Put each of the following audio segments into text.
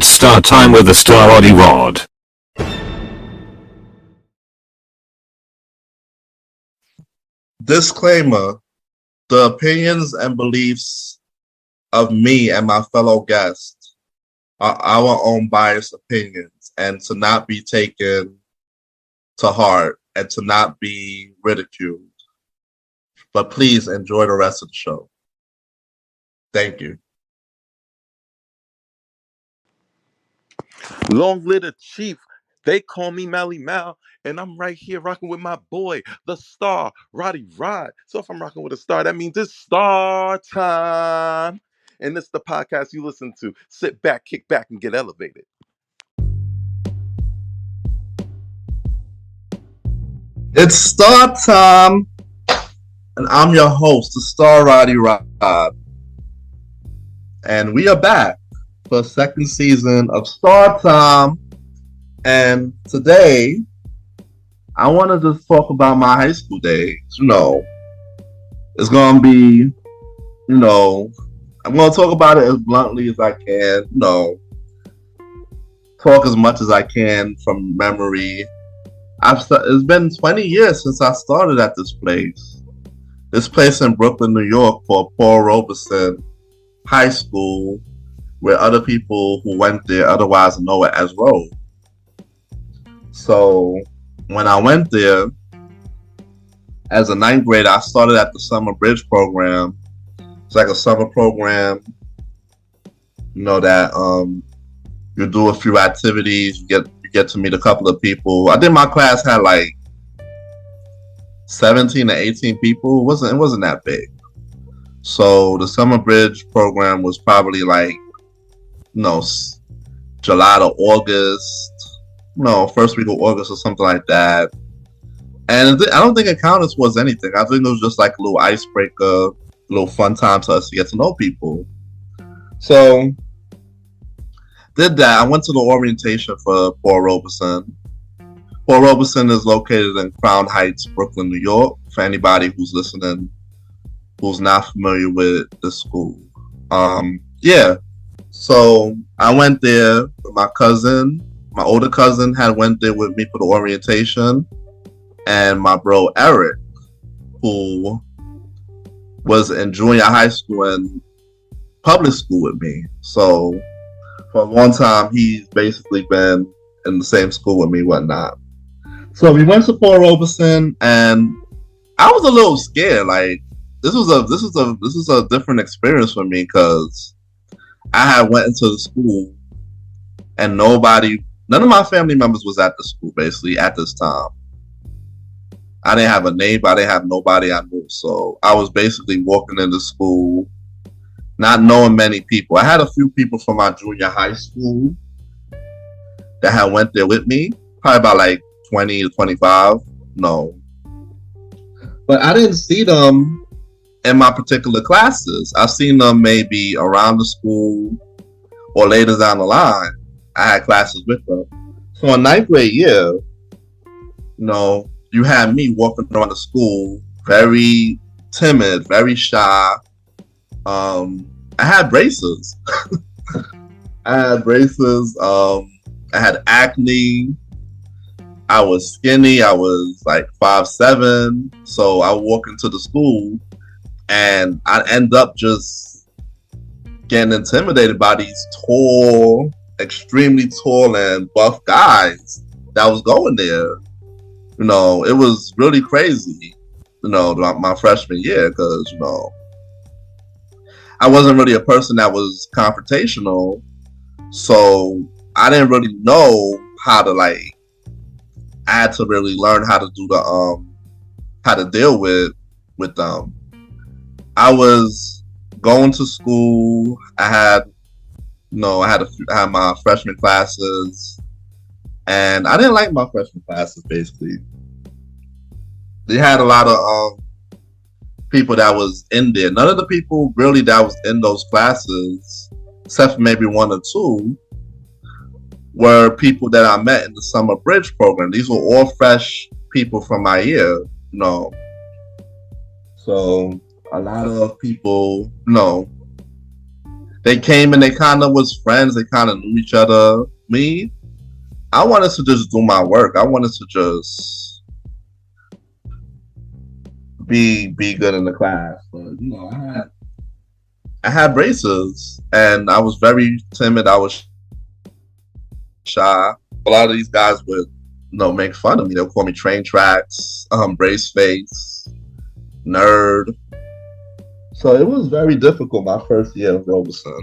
It's start time with the Star Roddy Rod. Disclaimer: the opinions and beliefs of me and my fellow guests are our own biased opinions and to not be taken to heart and to not be ridiculed. But please enjoy the rest of the show. Thank you. Long live the chief. They call me Mally Mal, and I'm right here rocking with my boy, the star, Roddy Rod. So if I'm rocking with a star, that means it's star time. And this is the podcast you listen to. Sit back, kick back, and get elevated. It's start time, and I'm your host, the star Roddy Rod. And we are back for a second season of Star Time. And today, I want to just talk about my high school days. It's going to be, I'm going to talk about it as bluntly as I can, talk as much as I can from memory. It's been 20 years since I started at this place. This place in Brooklyn, New York, called Paul Robeson High School, where other people who went there otherwise know it as Robe. So when I went there as a ninth grader, I started at the summer bridge program. It's like a summer program, that you do a few activities, you get to meet a couple of people. I think my class had like 17 to 18 people. It wasn't that big. So the summer bridge program was probably like, July to August, first week of August or something like that. And I don't think it counted towards anything. I think it was just like a little icebreaker, a little fun time to us to get to know people. So did that. I went to the orientation for Paul Robeson. Paul Robeson is located in Crown Heights, Brooklyn, New York. For anybody who's listening, who's not familiar with the school. So I went there with my cousin. My older cousin had went there with me for the orientation, and my bro Eric, who was in junior high school and public school with me. So for a long time, he's basically been in the same school with me, whatnot. So we went to Paul Robeson, and I was a little scared. Like this was a different experience for me because I had went into the school and none of my family members was at the school basically at this time. I didn't have a neighbor, I didn't have nobody I knew. So I was basically walking into school, not knowing many people. I had a few people from my junior high school that had went there with me, probably about like 20 to 25. No. But I didn't see them in my particular classes. I've seen them maybe around the school or later down the line. I had classes with them. So in ninth grade year, you had me walking around the school, very timid, very shy. I had braces. I had acne. I was skinny. I was like 5'7". So I would walk into the school and I'd end up just getting intimidated by these tall, extremely tall and buff guys that was going there. It was really crazy, my freshman year because, I wasn't really a person that was confrontational. So I didn't really know how to I had to really learn how to do how to deal with them. I was going to school. I had my freshman classes, and I didn't like my freshman classes. Basically, they had a lot of people that was in there. None of the people really that was in those classes, except for maybe one or two, were people that I met in the summer bridge program. These were all fresh people from my year, So a lot of people, They came and they kind of was friends. They kind of knew each other. Me, I wanted to just do my work. I wanted to just be good in the class. But I had braces, and I was very timid. I was shy. A lot of these guys would, make fun of me. They'll call me train tracks, brace face, nerd. So it was very difficult my first year of Robeson.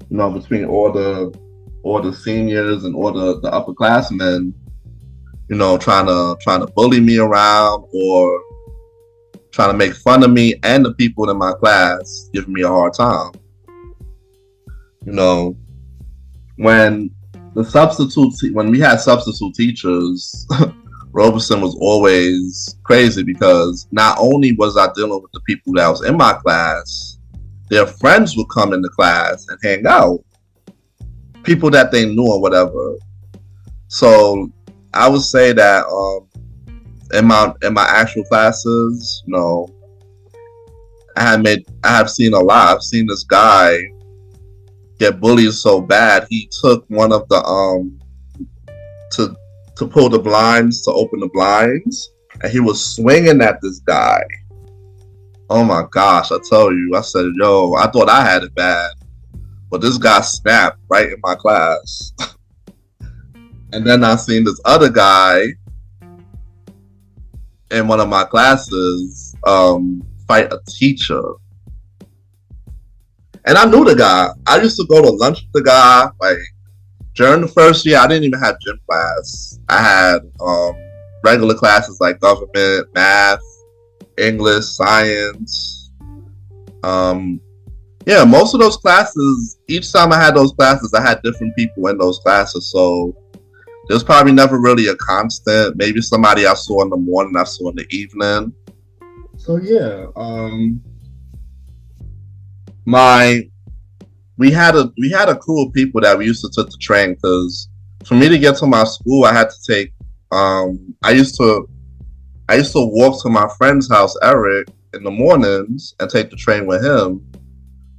Between all the seniors and all the upperclassmen, trying to bully me around or trying to make fun of me, and the people in my class giving me a hard time. When when we had substitute teachers, Robeson was always crazy because not only was I dealing with the people that was in my class, their friends would come into class and hang out. People that they knew or whatever. So I would say that in my actual classes, I have seen a lot. I've seen this guy get bullied so bad he took one of the to pull the blinds, to open the blinds, and he was swinging at this guy. Oh my gosh, I tell you, I said, yo, I thought I had it bad, but this guy snapped right in my class. And then I seen this other guy in one of my classes fight a teacher. And I knew the guy. I used to go to lunch with the guy. Like, during the first year, I didn't even have gym class. I had regular classes like government, math, English, science. Most of those classes, each time I had those classes, I had different people in those classes. So there was probably never really a constant. Maybe somebody I saw in the morning, I saw in the evening. So yeah, we had a crew of people that we used to take the train, because for me to get to my school, I had to take. I used to walk to my friend's house, Eric, in the mornings and take the train with him,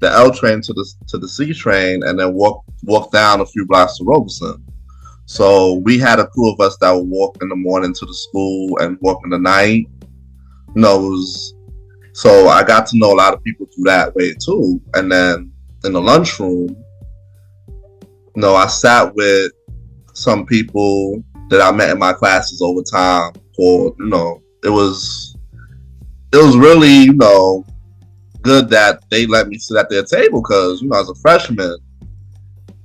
the L train to the C train, and then walk down a few blocks to Robeson. So we had a crew of us that would walk in the morning to the school and walk in the night. So I got to know a lot of people through that way too. And then in the lunchroom, I sat with some people that I met in my classes over time. Or it was really good that they let me sit at their table, because as a freshman,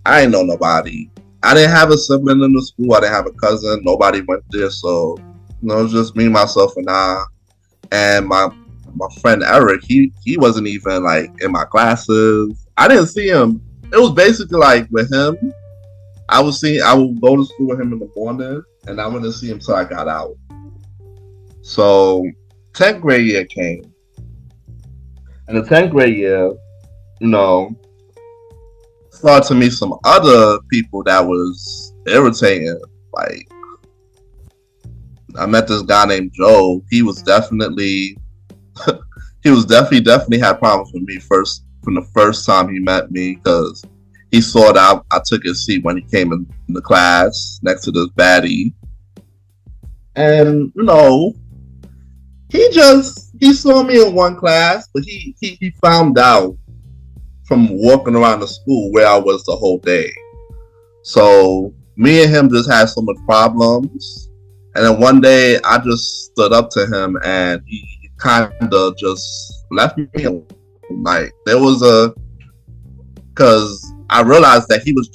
I ain't know nobody. I didn't have a sibling in the school. I didn't have a cousin. Nobody went there, so it was just me, myself, and I. And my friend Eric, he wasn't even like in my classes. I didn't see him. It was basically like with him, I would go to school with him in the morning, and I wouldn't see him till I got out. So 10th grade year came. And the 10th grade year, started to meet some other people that was irritating. Like, I met this guy named Joe. He was definitely had problems with me from the first time he met me, because he saw that I took his seat when he came in the class next to this baddie. And he saw me in one class, but he found out from walking around the school where I was the whole day. So me and him just had so much problems. And then one day I just stood up to him, and he kind of just left me alone. Like, because I realized that he was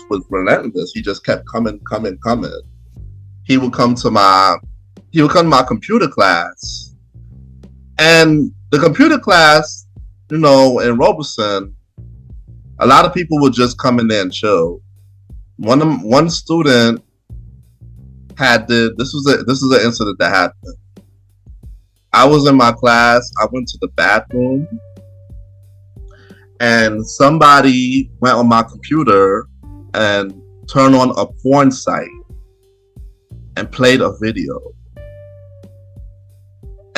was relentless. He just kept coming. He would come to my computer class, and the computer class, in Robeson, a lot of people would just come in there and chill. One student this is an incident that happened. I was in my class. I went to the bathroom, and somebody went on my computer and turned on a porn site and played a video.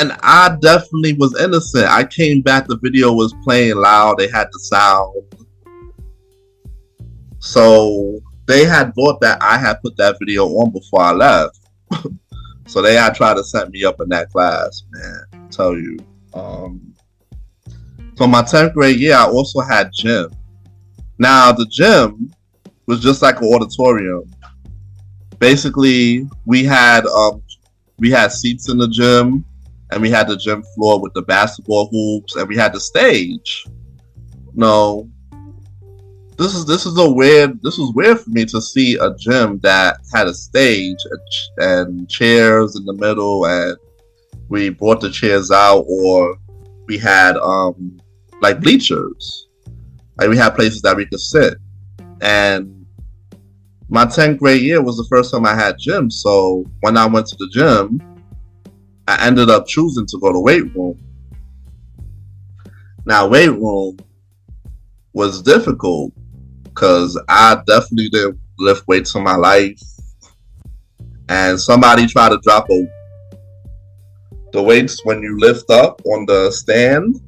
And I definitely was innocent. I came back, the video was playing loud, they had the sound. So they had thought that I had put that video on before I left. So they had tried to set me up in that class, man. I tell you. So my 10th grade year, I also had gym. Now the gym was just like an auditorium. Basically, we had seats in the gym, and we had the gym floor with the basketball hoops, and we had the stage. No, this was weird for me to see a gym that had a stage and chairs in the middle, and we brought the chairs out, or we had like bleachers, like we had places that we could sit. And my 10th grade year was the first time I had gym, so when I went to the gym, I ended up choosing to go to weight room. Now, weight room was difficult because I definitely didn't lift weights in my life. And somebody tried to drop the weights when you lift up on the stand,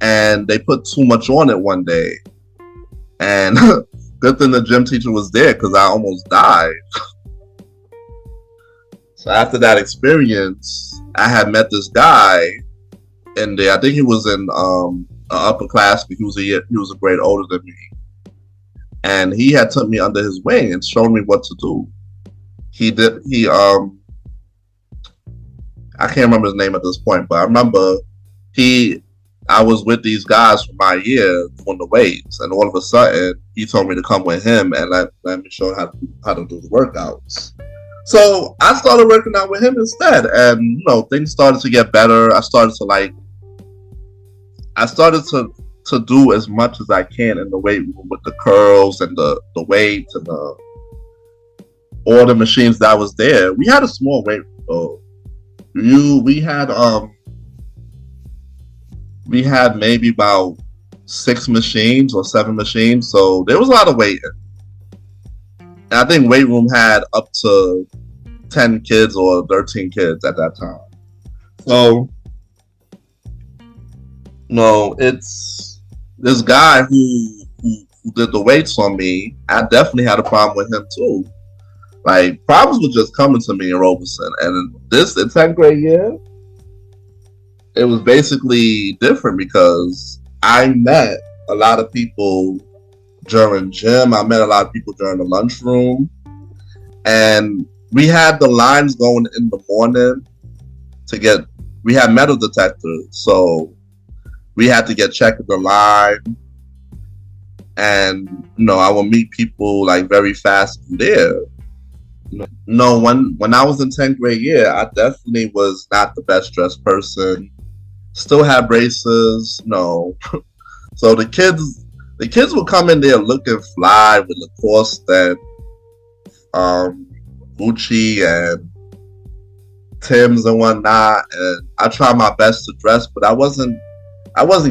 and they put too much on it one day. And good thing the gym teacher was there because I almost died. So after that experience, I had met this guy in there. I think he was in an upper class, but he was a grade older than me. And he had took me under his wing and showed me what to do. I can't remember his name at this point, but I remember I was with these guys for my year doing the weights, and all of a sudden he told me to come with him and let me show him how to do the workouts. So I started working out with him instead, and things started to get better. I started to do as much as I can in the weight room with the curls and the weights and all the machines that was there. We had a small weight room though. We had maybe about 6 machines or 7 machines, so there was a lot of weighting. And I think weight room had up to 10 kids or 13 kids at that time. So, it's this guy who did the weights on me. I definitely had a problem with him too. Like, problems were just coming to me in Robeson. And in 10th grade year, it was basically different because I met a lot of people during gym. I met a lot of people during the lunchroom. And we had the lines going in the morning we had metal detectors. So we had to get checked in the line. And, I would meet people like very fast from there. No, when I was in 10th grade year, I definitely was not the best dressed person. Still had braces. No. So the kids would come in there looking fly with Lacoste and Gucci and Tim's and whatnot. And I tried my best to dress, but I wasn't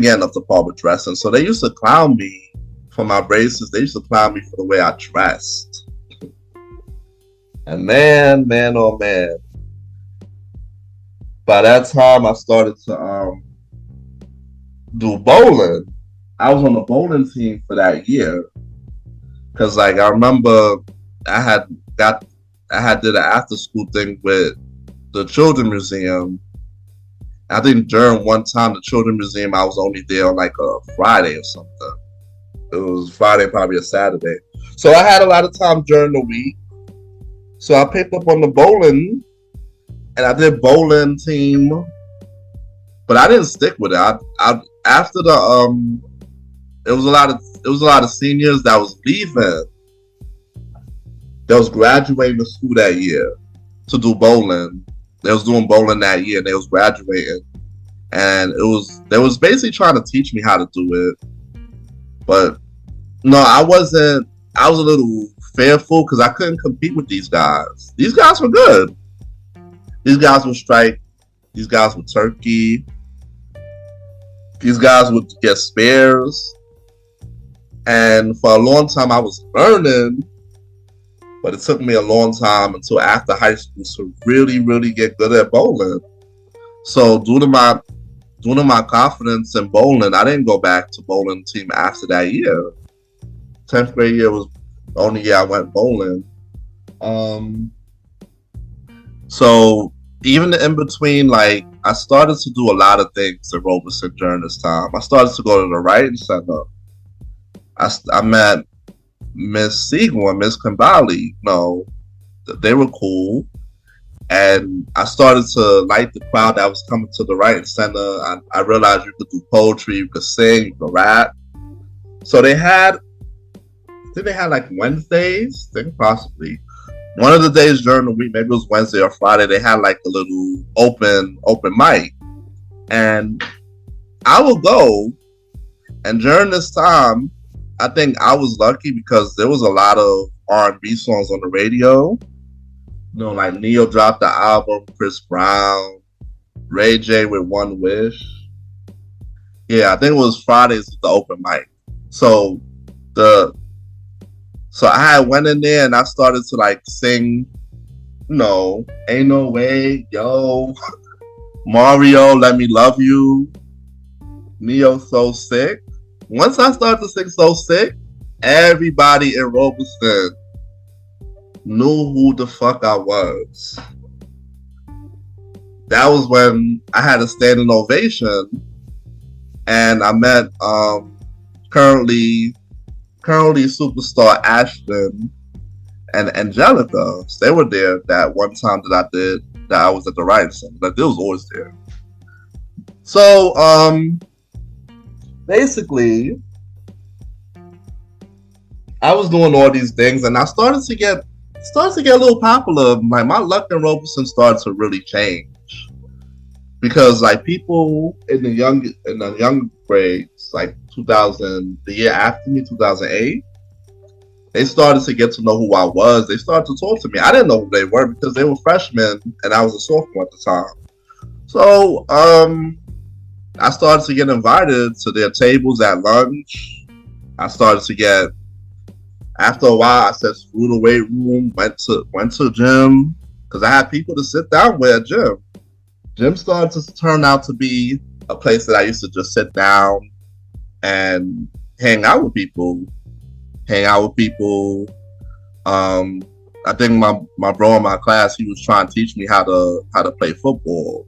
getting up to par with dressing. So they used to clown me for my braces. They used to clown me for the way I dressed. And man, oh man. By that time, I started to do bowling. I was on the bowling team for that year. Cause I remember I had did an after school thing with the Children's Museum. I think during one time the Children's Museum, I was only there on like a Friday or something. It was Friday, probably a Saturday. So I had a lot of time during the week. So I picked up on the bowling, and I did bowling team, but I didn't stick with it. I after the it was a lot of seniors that was leaving. That was graduating the school that year to do bowling. They was doing bowling that year, and they was graduating, and they was basically trying to teach me how to do it. But no, I wasn't. I was a little fearful because I couldn't compete with these guys. These guys were good. These guys would strike. These guys would turkey. These guys would get spares. And for a long time, I was learning, but it took me a long time until after high school to really, really get good at bowling. So due to my confidence in bowling, I didn't go back to bowling team after that year. 10th grade year was the only year I went bowling. Um, so even in between, like I started to do a lot of things in Robeson during this time. I started to go to the writing center. I met Miss Siegel and Miss Kambali. No, they were cool. And I started to like the crowd that was coming to the writing center. I realized you could do poetry, you could sing, you could rap. So I think they had like Wednesdays, I think possibly. One of the days during the week, maybe it was Wednesday or Friday, they had like a little open mic. And I would go, and during this time, I think I was lucky because there was a lot of R&B songs on the radio. You know, like Neo dropped the album, Chris Brown, Ray J with One Wish. Yeah, I think it was Fridays with the open mic. So the so I had went in there and I started to like sing, you know, Ain't No Way, Yo, Mario, Let Me Love You, Neo So Sick. Once I started to sing So Sick, everybody in Robeson knew who the fuck I was. That was when I had a standing ovation, and I met currently superstar Ashton and Angelica. They were there that one time that I was at the writing center. Like they was always there. So basically I was doing all these things and I started to get a little popular. Like my luck in Robeson started to really change. Because like people in the young grades, like 2000, the year after me, 2008, they started to get to know who I was. They started to talk to me. I didn't know who they were because they were freshmen and I was a sophomore at the time. So I started to get invited to their tables at lunch. I started to get, after a while, I said screw the weight room, went to gym because I had people to sit down with at gym. Gym started to turn out to be a place that I used to just sit down and hang out with people. I think my bro in my class, he was trying to teach me how to play football.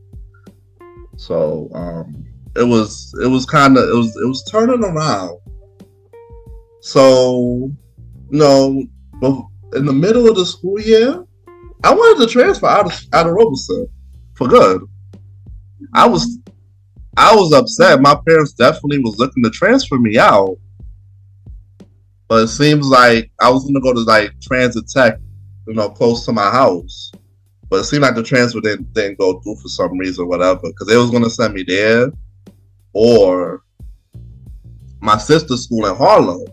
So it was turning around. So in the middle of the school year, I wanted to transfer out of Robeson for good. I was upset. My parents definitely was looking to transfer me out. But it seems like I was gonna go to like Transit Tech, close to my house. But it seemed like the transfer didn't go through for some reason, whatever. Because they was gonna send me there, or my sister's school in Harlem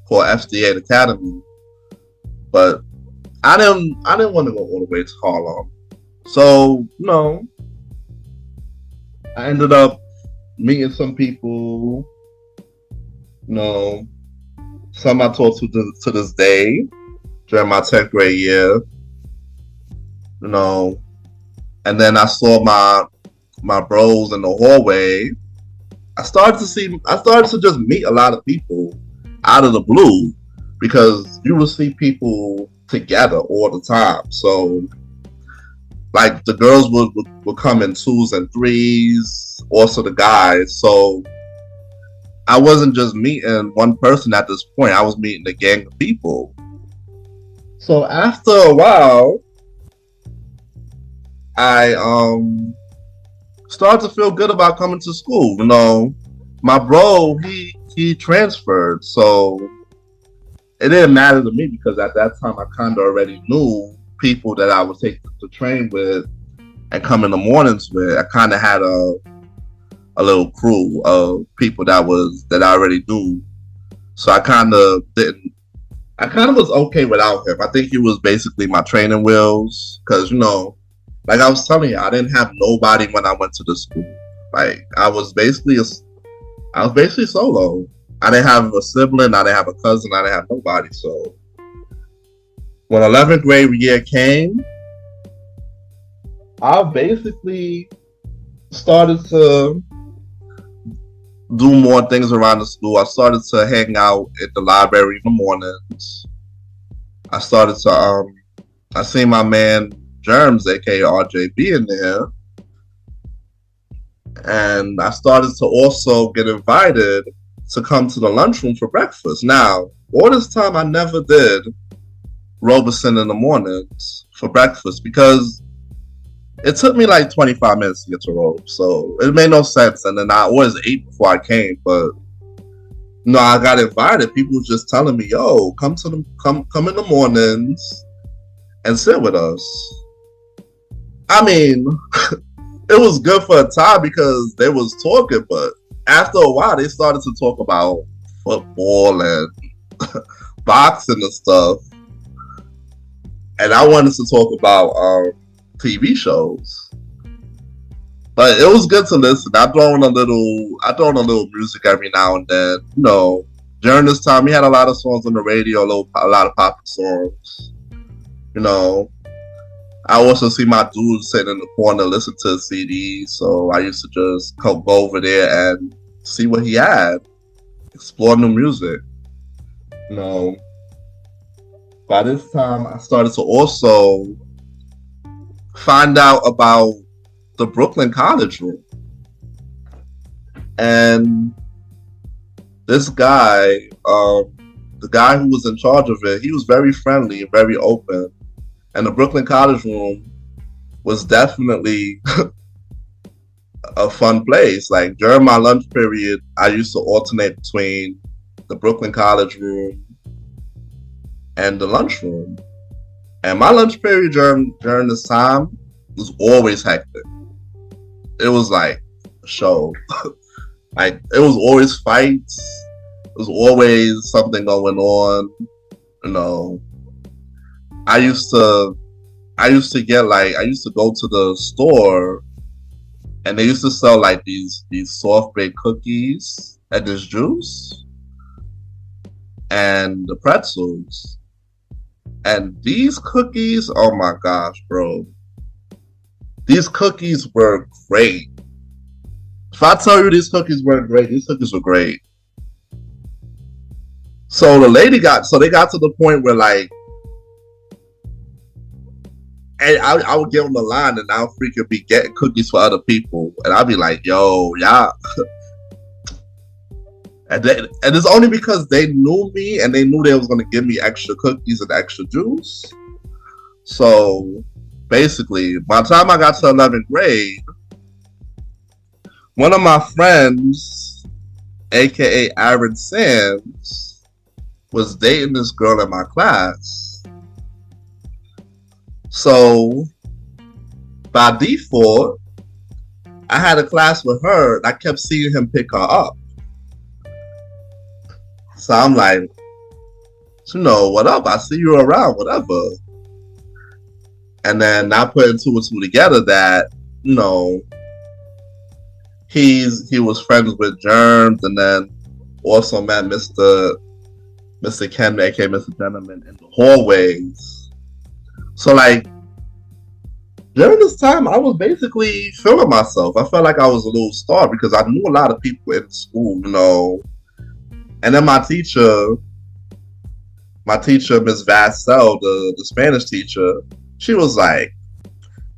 called FCA Academy. But I didn't want to go all the way to Harlem. So I ended up meeting some people. Some I talk to this day during my 10th grade year. And then I saw my bros in the hallway. I started to just meet a lot of people out of the blue because you will see people together all the time. So like the girls would come in 2s and 3s, also the guys. So I wasn't just meeting one person at this point. I was meeting a gang of people. So after a while, I started to feel good about coming to school. My bro, he transferred, so it didn't matter to me because at that time I kind of already knew people that I would take the train with and come in the mornings with. I kind of had a little crew of people that I already knew. So I kind of was okay without him. I think he was basically my training wheels because, like I was telling you, I didn't have nobody when I went to the school. Like I was basically solo. I didn't have a sibling, I didn't have a cousin, I didn't have nobody. So when 11th grade year came, I basically started to do more things around the school. I started to hang out at the library in the mornings. I started to I seen my man Germs, aka RJB, in there, and I started to also get invited to come to the lunchroom for breakfast. Now, all this time I never did Robeson in the mornings for breakfast because it took me like 25 minutes to get to Robe, so it made no sense. And then I always ate before I came, but no, I got invited. People was just telling me, "Yo, come in the mornings and sit with us." I mean, it was good for a time because they was talking, but after a while, they started to talk about football and boxing and stuff, and I wanted to talk about TV shows. But it was good to listen. I throw in a little music every now and then. You know, during this time, we had a lot of songs on the radio, a lot of pop songs. You know, I also see my dude sitting in the corner listen to a CD, so I used to just go over there and see what he had, explore new music. You know, by this time, I started to also find out about the Brooklyn College room. And this guy, the guy who was in charge of it, he was very friendly and very open. And the Brooklyn College room was definitely a fun place. Like during my lunch period, I used to alternate between the Brooklyn College room and the lunchroom. And my lunch period during this time was always hectic. It was like a show. Like it was always fights. It was always something going on. You know, I used to go to the store and they used to sell like these soft baked cookies and this juice and the pretzels. And these cookies, oh my gosh, bro. These cookies were great. If I tell you these cookies weren't great, these cookies were great. So they got to the point where like, and I would get on the line and I'll freaking be getting cookies for other people. And I'll be like, yo, yeah. And it's only because they knew me and they knew they was going to give me extra cookies and extra juice. So basically, by the time I got to 11th grade, one of my friends, aka Aaron Sands, was dating this girl in my class. So by default, I had a class with her and I kept seeing him pick her up. So I'm like, you know, what up? I see you around, whatever. And then I put two and two together that, you know, he was friends with Germs and then also met Mr. Ken, aka Mr. Gentleman, in the hallways. So like during this time I was basically feeling myself. I felt like I was a little star because I knew a lot of people in school, you know. And then my teacher, Miss Vassell, the Spanish teacher, she was like,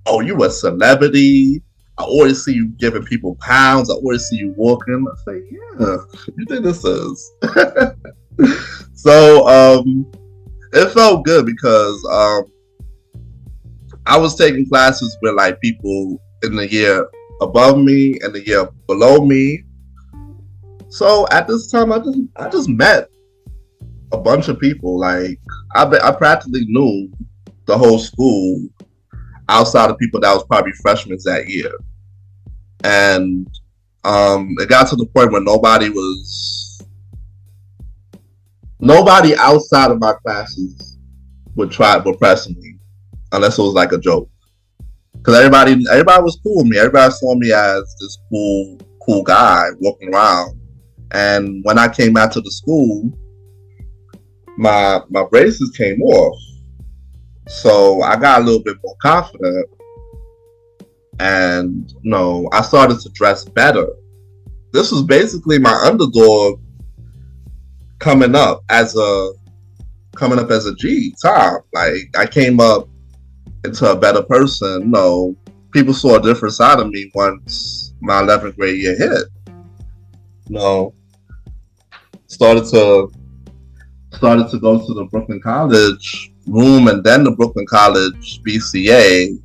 "Oh, you a celebrity. I always see you giving people pounds. I always see you walking." I say, "Yeah, you think this is?" So it felt good because I was taking classes with like people in the year above me and the year below me. So at this time, I just met a bunch of people. Like I practically knew the whole school outside of people that was probably freshmen that year. And it got to the point where nobody outside of my classes would press me unless it was like a joke. Because everybody was cool with me. Everybody saw me as this cool guy walking around. And when I came out to the school, my braces came off. So I got a little bit more confident. and I started to dress better. This was basically my underdog coming up as a G Tom. Like I came up into a better person. People saw a different side of me once my 11th grade year hit. Started to go to the Brooklyn College room and then the Brooklyn College BCA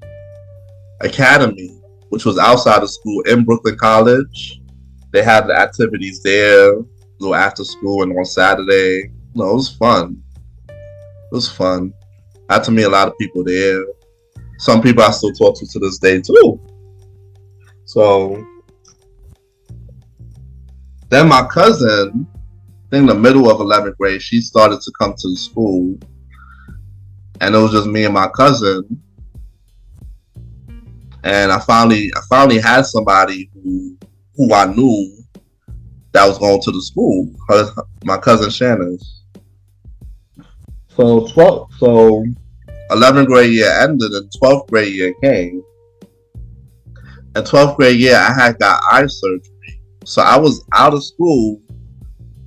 Academy, which was outside of school in Brooklyn College. They had the activities there, go after school and on Saturday. No, it was fun. It was fun. I had to meet a lot of people there. Some people I still talk to this day too. So then my cousin, I think in the middle of 11th grade, she started to come to the school, and it was just me and my cousin. And I finally had somebody who I knew that was going to the school. My cousin Shannon. So 11th grade year ended and 12th grade year came. And 12th grade year, I had got eye surgery. So I was out of school.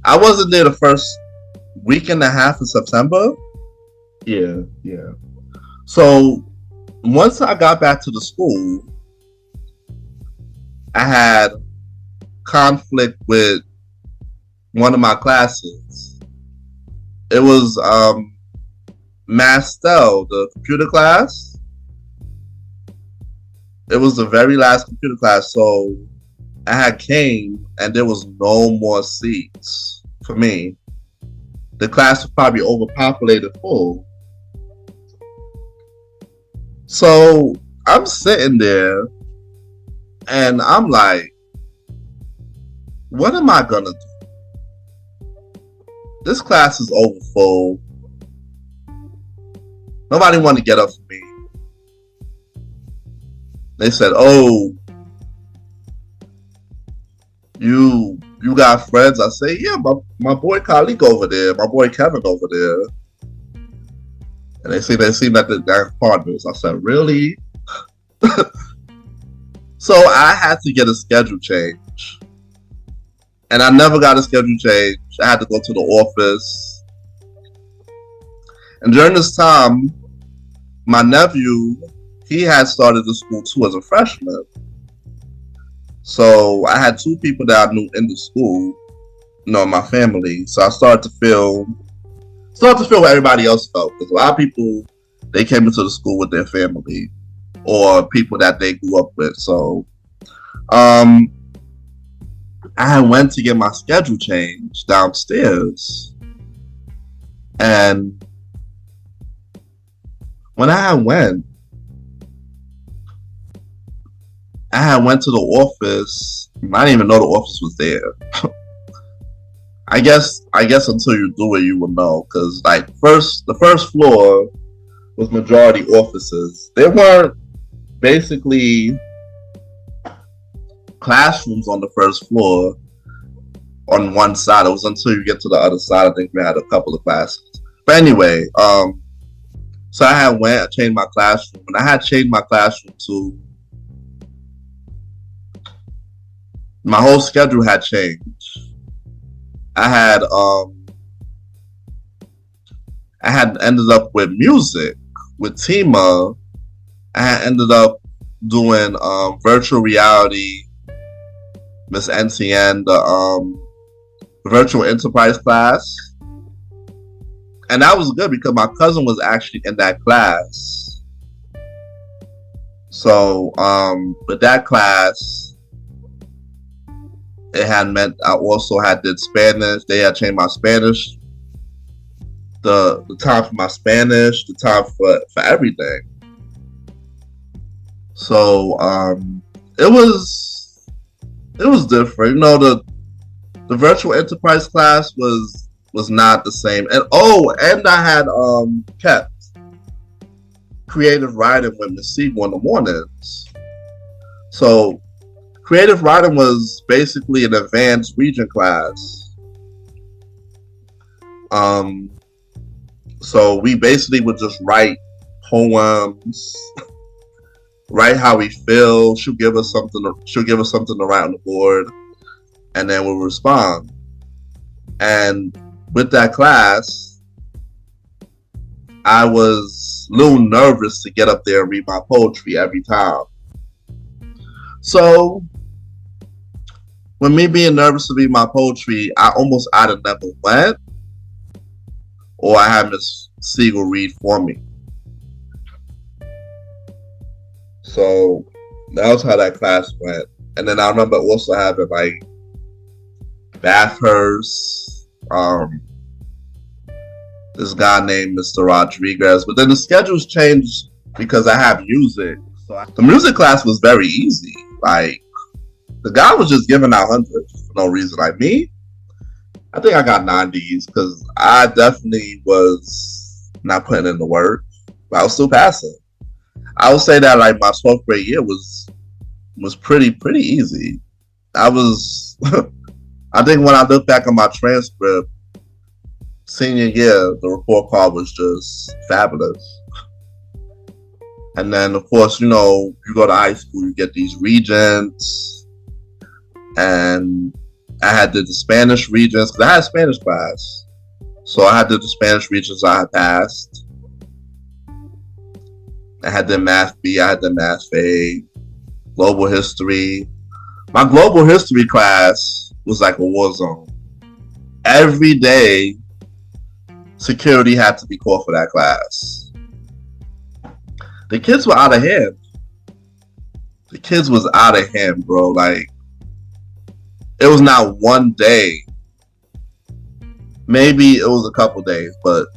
I wasn't there the first week and a half of September. Yeah. So once I got back to the school, I had conflict with one of my classes. It was Mastel, the computer class. It was the very last computer class, so I had came and there was no more seats for me. The class was probably overpopulated full. So I'm sitting there and I'm like, what am I gonna do? This class is over full. Nobody wanted to get up for me. They said, "Oh, you got friends?" I say, "Yeah, my boy Kalik over there, my boy Kevin over there." And they seem like they're partners. I said, "Really?" So I had to get a schedule change, and I never got a schedule change. I had to go to the office, and during this time, my nephew, he had started the school too as a freshman. So I had two people that I knew in the school, my family. So I started to feel what everybody else felt, because a lot of people, they came into the school with their family or people that they grew up with. So I had went to get my schedule changed downstairs, and when I went to the office. I didn't even know the office was there. I guess until you do it, you will know. Because the first floor was majority offices. There weren't basically classrooms on the first floor on one side. It was until you get to the other side. I think we had a couple of classes. But anyway, so I changed my classroom, and I had changed my classroom to. My whole schedule had changed. I had ended up with music with Tima. I had ended up doing virtual reality, Miss NCN, the virtual enterprise class, and that was good because my cousin was actually in that class. So with that class, it had meant I also had did Spanish. They had changed my Spanish, the time for my Spanish, the time for everything. So it was different. The virtual enterprise class was not the same. And I had kept creative writing with Miss Siegel in the mornings. So creative writing was basically an advanced region class. So we basically would just write poems, write how we feel. She'll give us something. She'll give us something to write on the board, and then we'll respond. And with that class, I was a little nervous to get up there and read my poetry every time. So, with me being nervous to read my poetry, I almost either never went or I had Miss Siegel read for me. So that was how that class went. And then I remember also having like Bathurst, this guy named Mr. Rodriguez. But then the schedules changed because I have music. So the music class was very easy. Like the guy was just giving out hundreds for no reason. Like me, I think I got 90s because I definitely was not putting in the work, but I was still passing. I would say that like my 12th grade year was pretty easy. I was I think when I look back on my transcript, senior year, the report card was just fabulous. And then of course, you go to high school, you get these regents, and I had the Spanish regents because I had Spanish class, so I had the Spanish regents I had passed. I had the math B, I had the math A, global history. My global history class was like a war zone. Every day, security had to be called for that class. The kids were out of hand. The kids was out of hand, bro. Like, it was not one day. Maybe it was a couple days, but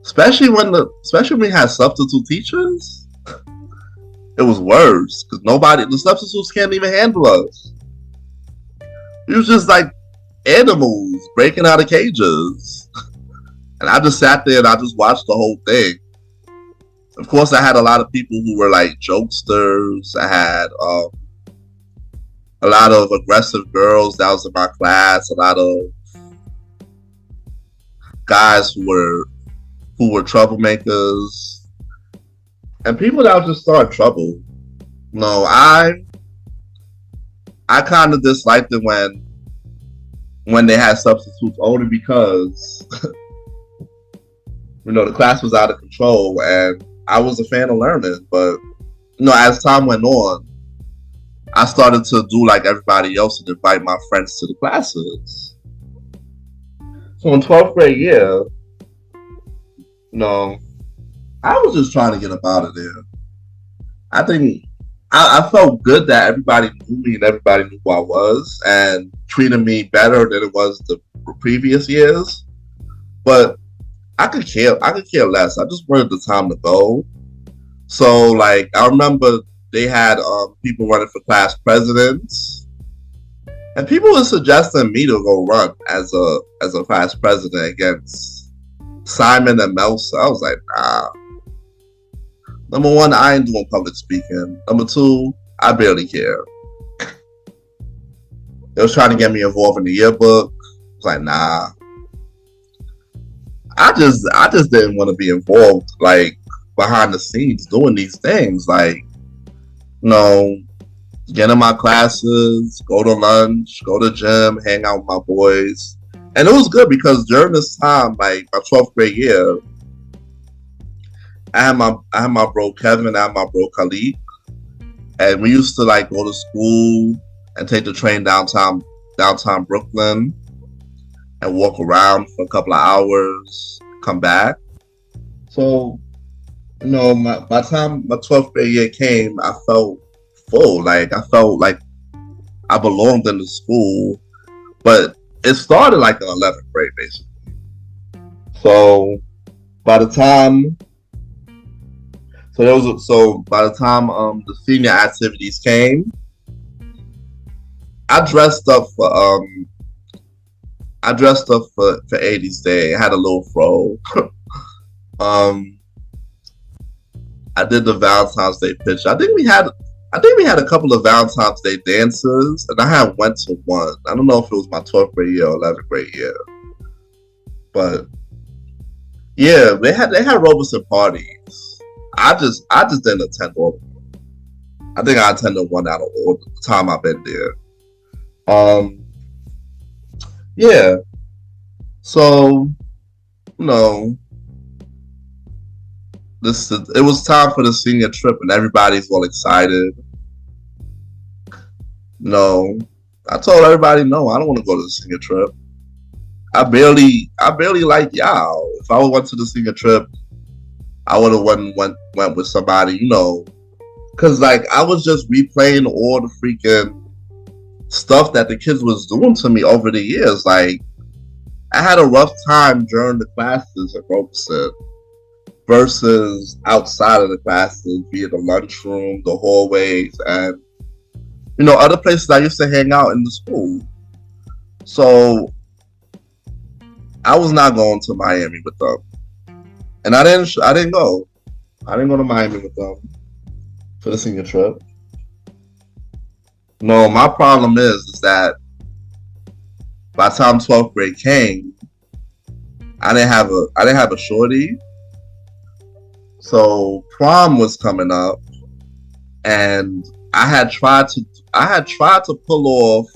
especially when we had substitute teachers, it was worse because the substitutes can't even handle us. It was just like animals breaking out of cages. And I just sat there and I just watched the whole thing. Of course, I had a lot of people who were like jokesters. I had a lot of aggressive girls that was in my class. A lot of guys who were troublemakers, and people that would just start trouble. No, I kind of disliked it when they had substitutes, only because the class was out of control, and I was a fan of learning. But as time went on, I started to do like everybody else and invite my friends to the classes. So in 12th grade year, I was just trying to get up out of there. I think I felt good that everybody knew me and everybody knew who I was and treated me better than it was the previous years. But I could care less. I just wanted the time to go. So like I remember they had people running for class presidents, and people were suggesting me to go run as a class president against Simon and Melsa. I was like, nah. Number one, I ain't doing public speaking. Number two, I barely care. They was trying to get me involved in the yearbook. I was like, nah. I just didn't want to be involved, like, behind the scenes doing these things. Like, get in my classes, go to lunch, go to gym, hang out with my boys. And it was good because during this time, like my 12th grade year, I had my bro Kevin, I had my bro Khalid, and we used to like go to school and take the train downtown Brooklyn and walk around for a couple of hours, come back. So, by time my 12th grade year came, I felt full. Like I felt like I belonged in the school, but it started like in 11th grade basically. So by the time the senior activities came, I dressed up for 80s Day. I had a little fro. I did the Valentine's Day picture. I think we had a couple of Valentine's Day dances, and I had went to one. I don't know if it was my 12th grade year or 11th grade year, but yeah, they had Robeson parties. I just didn't attend all of them. I think I attended one out of all the time I've been there. Um, yeah. So, you know, it was time for the senior trip, and everybody's all excited. No, I told everybody no. I don't want to go to the senior trip. I barely like y'all. If I went to the senior trip, I would have went with somebody, because like I was just replaying all the freaking stuff that the kids was doing to me over the years. Like I had a rough time during the classes at Robeson versus outside of the classes, via the lunchroom, the hallways, and other places I used to hang out in the school. So I was not going to Miami with them, and I didn't go. I didn't go to Miami with them for the senior trip. No, my problem is that by the time 12th grade came, I didn't have a shorty. So prom was coming up, and I had tried to pull off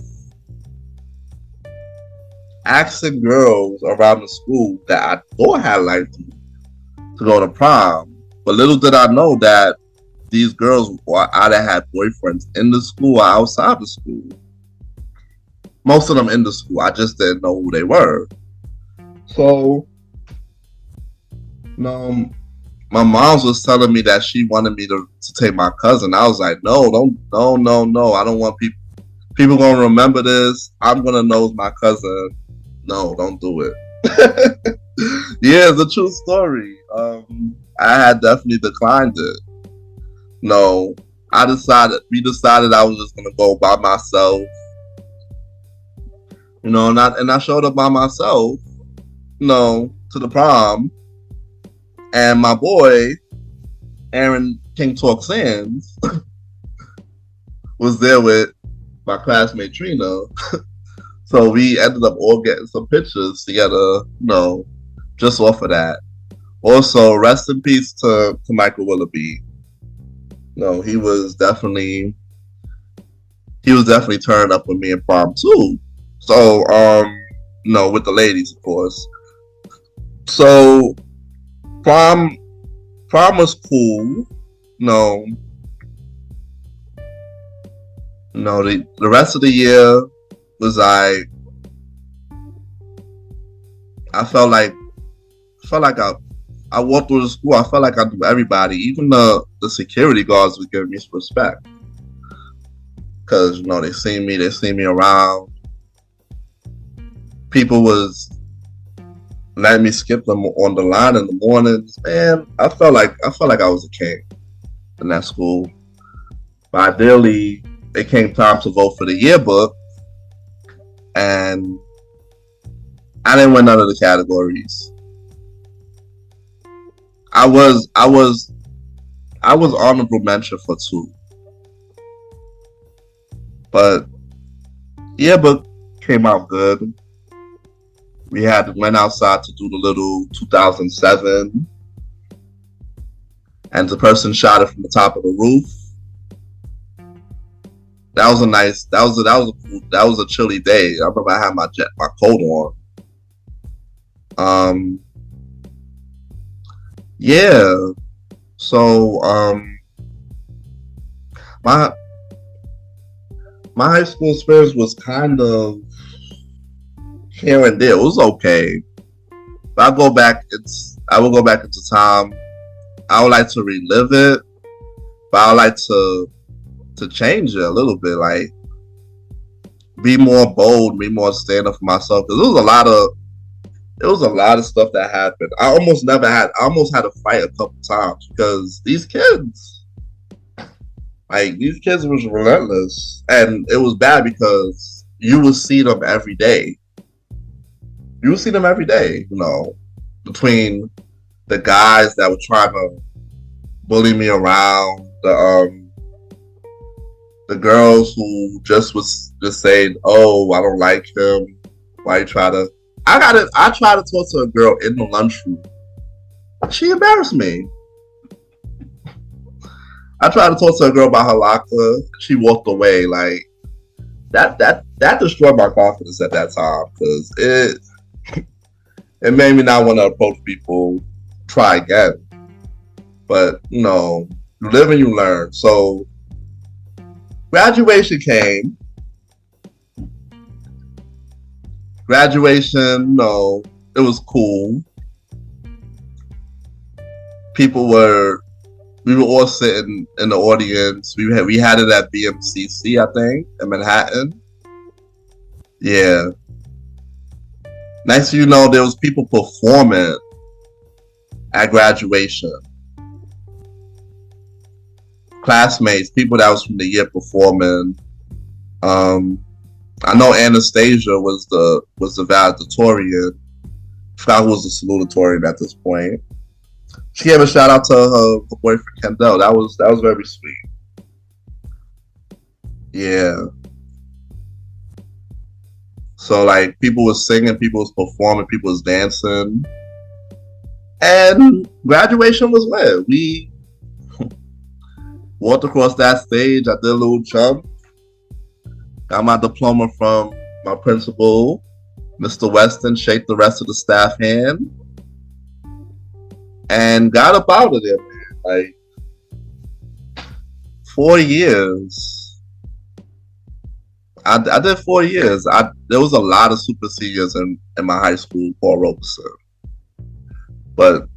asking girls around the school that I thought had liked me to go to prom. But little did I know that these girls either had boyfriends in the school or outside the school. Most of them in the school. I just didn't know who they were. So, my mom was telling me that she wanted me to take my cousin. I was like, no, no. I don't want people gonna remember this. I'm gonna know it's my cousin. No, don't do it. Yeah, it's a true story. I had definitely declined it. No, we decided I was just gonna go by myself. And I showed up by myself, to the prom. And my boy, Aaron King Talk Sands, was there with my classmate Trina. So we ended up all getting some pictures together, just off of that. Also, rest in peace to Michael Willoughby. He was definitely turned up with me in prom too. So, with the ladies, of course. So, prom was cool. The rest of the year was I felt like I walked through the school. I felt like I knew everybody, even the security guards would give me some respect because they seen me around. People was letting me skip them on the line in the mornings. Man, I felt like I was a king in that school. But ideally, it came time to vote for the yearbook, and I didn't win none of the categories. I was honorable mention for 2, but yearbook came out good. We went outside to do the little 2007, and the person shot it from the top of the roof. That was a chilly day. I remember I had my coat on. Yeah. So my high school experience was kind of here and there. It was okay. If I will go back into time. I would like to relive it, but I would like to change it a little bit, like be more bold, be more stand up for myself. Because there was a lot of stuff that happened. I almost had to fight a couple times because these kids was relentless, and it was bad because you would see them every day. Between the guys that were trying to bully me around, the girls who just saying, "Oh, I don't like him. Why you try to?" I tried to talk to a girl in the lunchroom. She embarrassed me. I tried to talk to a girl about her locker. She walked away. Like that destroyed my confidence at that time because it made me not want to approach people. Try again, but you live and you learn. So graduation came. Graduation, no, it was cool. We were all sitting in the audience. We had it at BMCC, I think, in Manhattan. Yeah. Next thing you know, there was people performing at graduation. Classmates, people that was from the year performing. I know Anastasia was the valedictorian. I forgot who was the salutatorian at this point. She gave a shout out to her boyfriend Kendall. That was very sweet. Yeah. So like people was singing, people was performing, people was dancing, and graduation was lit. We walked across that stage. I did a little jump. Got my diploma from my principal, Mr. Weston. Shake the rest of the staff hand. And got up out of there, man. Like 4 years. I did 4 years. There was a lot of super seniors in my high school, Paul Robeson. But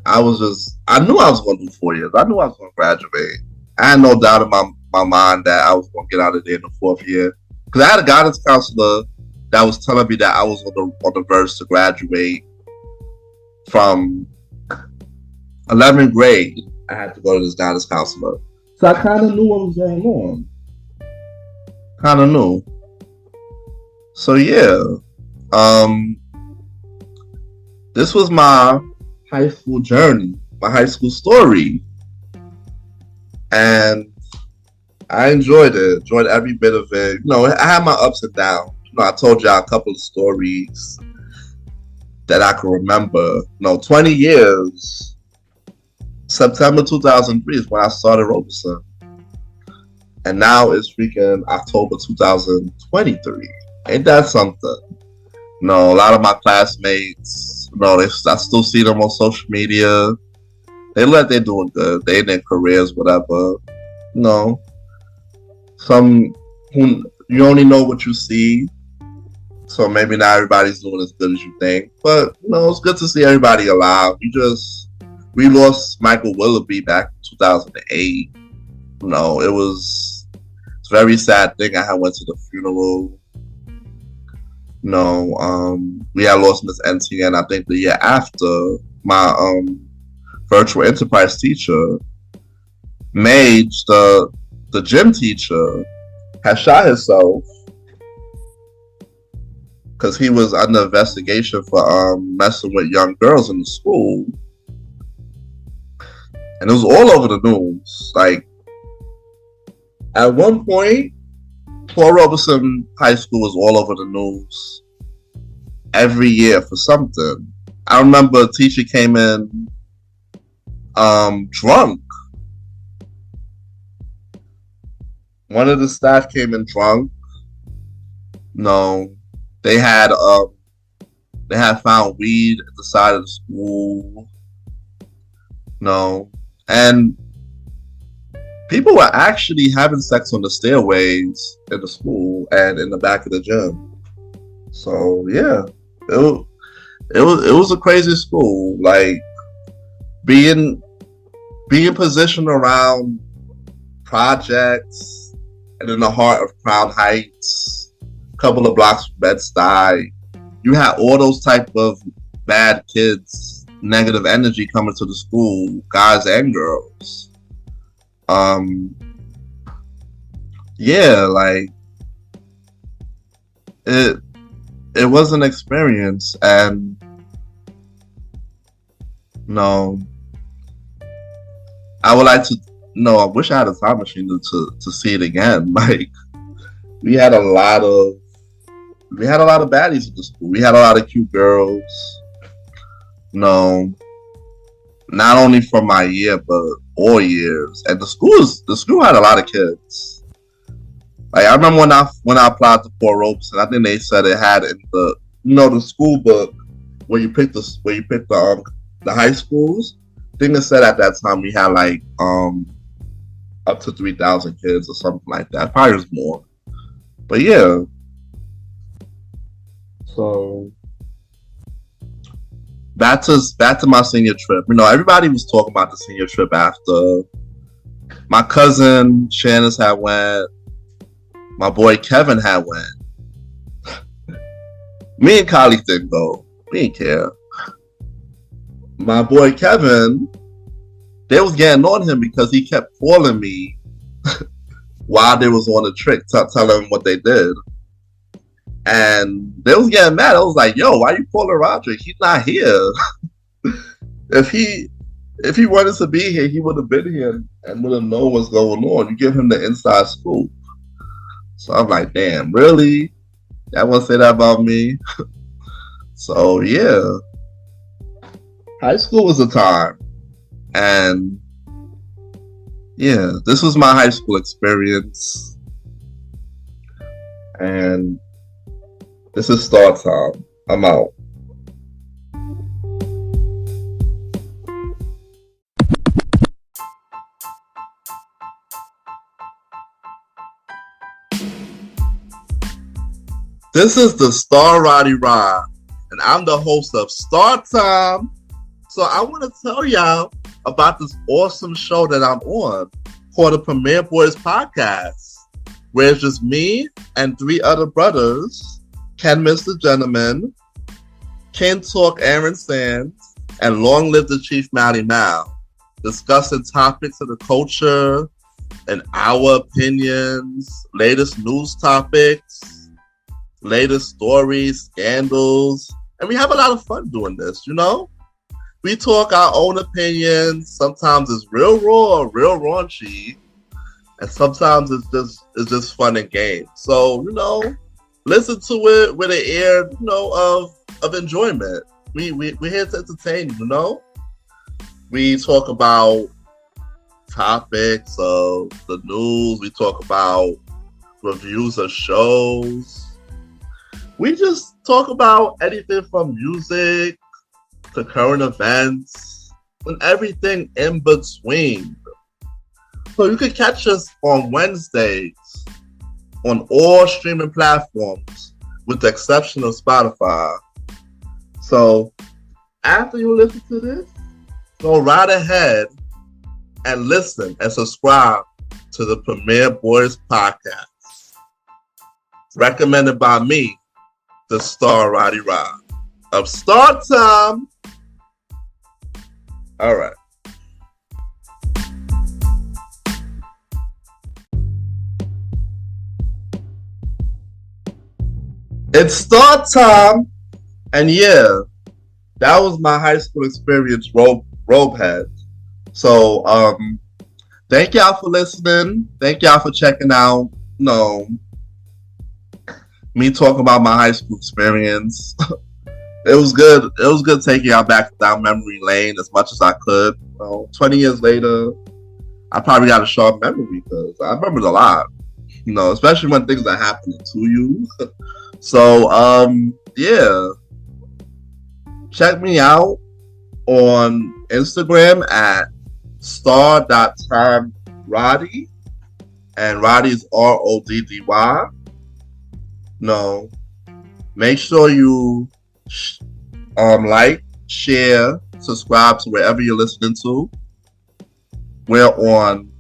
I knew I was going to do 4 years. I knew I was going to graduate. I had no doubt in my mind that I was going to get out of there in the 4th year. Because I had a guidance counselor that was telling me that I was on the verge to graduate from 11th grade. I had to go to this guidance counselor. So I kind of knew what was going on. Kind of knew. So yeah. This was my high school journey, my high school story. And I enjoyed it. Enjoyed every bit of it. I had my ups and downs. I told y'all a couple of stories that I can remember. 20 years. September 2003 is when I started Robeson. And now it's freaking October 2023. Ain't that something? A lot of my classmates, I still see them on social media. They look like they're doing good. They in their careers, whatever. Some who you only know what you see. So maybe not everybody's doing as good as you think. But it's good to see everybody alive. We lost Michael Willoughby back in 2008. It was a very sad thing. I went to the funeral. We had lost Miss NTN, I think the year after. My virtual enterprise teacher, Mage, the gym teacher, had shot himself because he was under investigation for messing with young girls in the school. And it was all over the news. Like, at one point, Paul Robeson High School was all over the news every year for something. I remember a teacher came in drunk. One of the staff came in drunk. They had found weed at the side of the school. And people were actually having sex on the stairways in the school and in the back of the gym. So yeah, it was a crazy school. Like being positioned around projects and in the heart of Crown Heights, a couple of blocks from Bed-Stuy, you had all those type of bad kids, negative energy coming to the school, guys and girls. Yeah, like it was an experience, and I would like to. I wish I had a time machine to see it again. Like we had a lot of baddies at the school. We had a lot of cute girls. not only from my year but all years. And the school had a lot of kids. Like I remember when I applied to Port Robeson, I think they said it had in the the school book where you pick the high schools. I think it said at that time we had like up to 3,000 kids or something like that. Probably was more. But yeah. So back to my senior trip. Everybody was talking about the senior trip after my cousin Shanice had went, my boy Kevin had went. Me and Kylie didn't go. We didn't care. My boy Kevin, they was getting on him because he kept calling me while they was on the trip, telling him what they did. And they was getting mad. I was like, yo, why you calling Roderick? He's not here. if he wanted to be here, he would have been here and would have known what's going on. You give him the inside scoop. So I'm like, damn, really? Y'all want to say that about me? So yeah. High school was a time. And yeah, this was my high school experience. And this is start time. I'm out. This is the Star Roddy Rod, and I'm the host of Start Time. So I want to tell y'all about this awesome show that I'm on called the Premier Boys Podcast, where it's just me and three other brothers, Ken Mr. Gentleman, Ken Talk Aaron Sands, and Long Live the Chief Mally Mal, discussing topics of the culture and our opinions, latest news topics, latest stories, scandals, and we have a lot of fun doing this, We talk our own opinions. Sometimes it's real raw, real raunchy, and sometimes it's just fun and games. So listen to it with an ear, of enjoyment. We're here to entertain you. We talk about topics of the news. We talk about reviews of shows. We just talk about anything from music to current events and everything in between. So you can catch us on Wednesdays on all streaming platforms with the exception of Spotify. So after you listen to this, go right ahead and listen and subscribe to the Premier Boys Podcast. Recommended by me, the Star Roddy Rod of Start Time. All right. It's Start Time, and yeah, that was my high school experience. Robe had. So, thank y'all for listening. Thank y'all for checking out. Me talking about my high school experience. It was good. It was good taking y'all back down memory lane as much as I could. 20 years later, I probably got a sharp memory because I remembered a lot. Especially when things are happening to you. So, yeah. Check me out on Instagram at star.timeroddy, and Roddy is RODDY. Make sure you like, share, subscribe to wherever you're listening to. We're on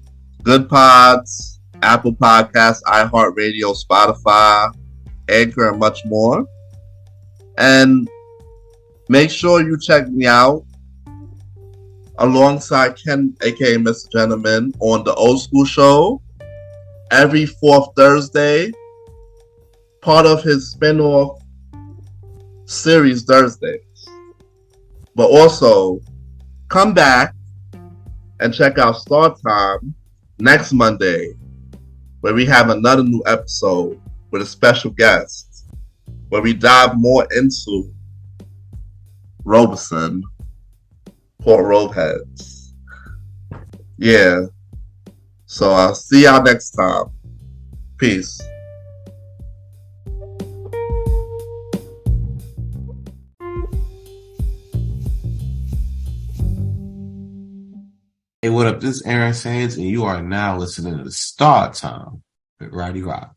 Good Pods, Apple Podcasts, iHeartRadio, Spotify, Anchor, and much more. And make sure you check me out alongside Ken, aka Mr. Gentleman, on the Old School Show every fourth Thursday, part of his spin-off series Thursdays. But also, come back and check out Start Time next Monday, where we have another new episode with a special guest, where we dive more into Robeson, for Robe heads. Yeah. So I'll see y'all next time. Peace. Hey, what up? This is Aaron Sands, and you are now listening to Star Time with Roddy Rock.